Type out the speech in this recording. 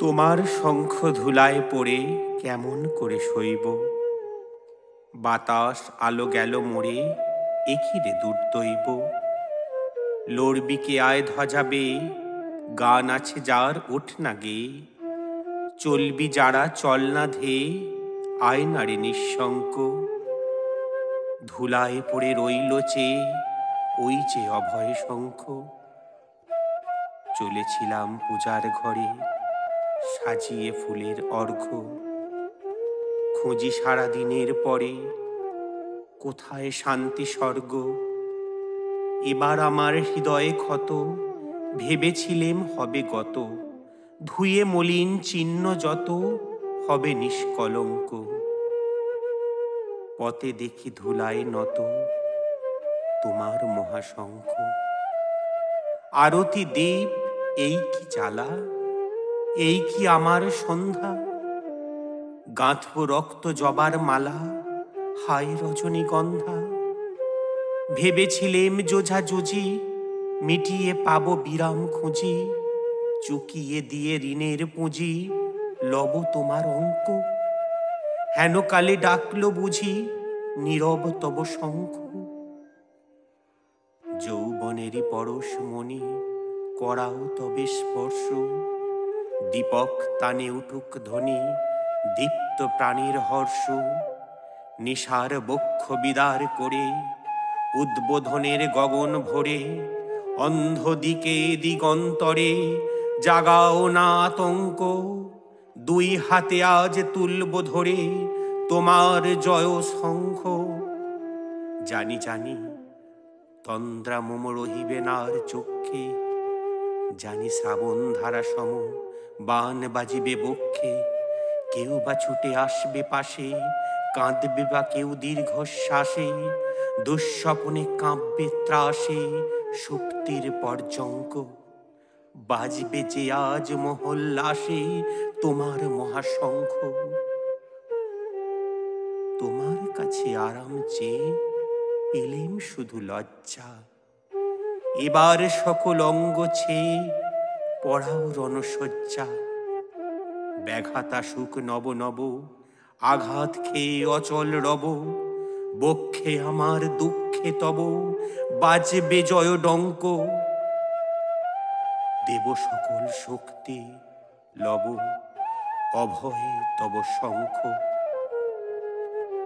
তোমার শঙ্খ ধুলায় পড়ে কেমন করে সইব। বাতাস আলো গেল মোড়ে, একি রে দুর্দৈব। লড়বিকে আয় ধ্বজাবে, গান আছে যার ওঠ না গে। চলবি যারা চল না ধে, আয় না রে নিঃশঙ্ক। ধুলায় পড়ে রইল চেয়ে, ওই যে অভয় শঙ্খ। চলেছিলাম পূজার ঘরে, সাজিয়ে ফুলের অর্ঘ্য। খুঁজি সারা দিনের পরে, কোথায় শান্তি স্বর্গ। এবার আমার হৃদয়ে ক্ষত, ভেবেছিলেম হবে গত। ধুয়ে মলিন চিহ্ন যত, হবে নিষ্কলঙ্ক। পথে দেখি ধুলায় নত, তোমার মহাশঙ্খ। আরতি দ্বীপ এই কি জ্বালা, এই কি আমার সন্ধ্যা। গাঁথব রক্ত জবার মালা, হায় রজনীগন্ধা। ভেবেছিলেম যোঝা যোজি, মিটিয়ে পাবো বিরাম খুঁজি। চুকিয়ে দিয়ে ঋণের পুঁজি, লব তোমার অঙ্ক। হেন কালে ডাকলো বুঝি, নীরব তব শঙ্খ। যৌবনেরই পরশ মণি, করাও তবে স্পর্শ। দীপক তানে উঠুক ধ্বনি, দীপ্ত প্রাণীর হর্ষ। নিশার বক্ষ বিদার করে, উদ্বোধনের গগন ভরে। অন্ধ দিকে দিগন্তরে, জাগাও না আতঙ্ক। দুই হাতে আজ তুলব ধরে, তোমার জয় শঙ্খ। জানি জানি তন্দ্রা মম রহিবে নার চক্ষে। জানি শ্রাবণ ধারা সম, বান বাজিবে বক্ষে। কেউ বা ছুটে আসবে পাশে, কাঁদবে বা কেউ দীর্ঘশ্বাসে। দুঃস্বপ্নে কাঁপবে ত্রাসে, শক্তির পর্যঙ্ক। বাজবে যে আজ মহল্লাসে, তোমার মহাশঙ্খ। তোমার কাছে আরাম চেয়ে পেলেম শুধু লজ্জা। এবার সকল অঙ্গ ছেয়ে পড়াও রণশয্যা। ব্যাঘাত আসুক নব নব, আঘাত খেয়ে অচল রব। বক্ষে আমার দুঃখে তব, বাজবে জয় ডঙ্ক। দেব সকল শক্তি, লব অভয় তব শঙ্খ।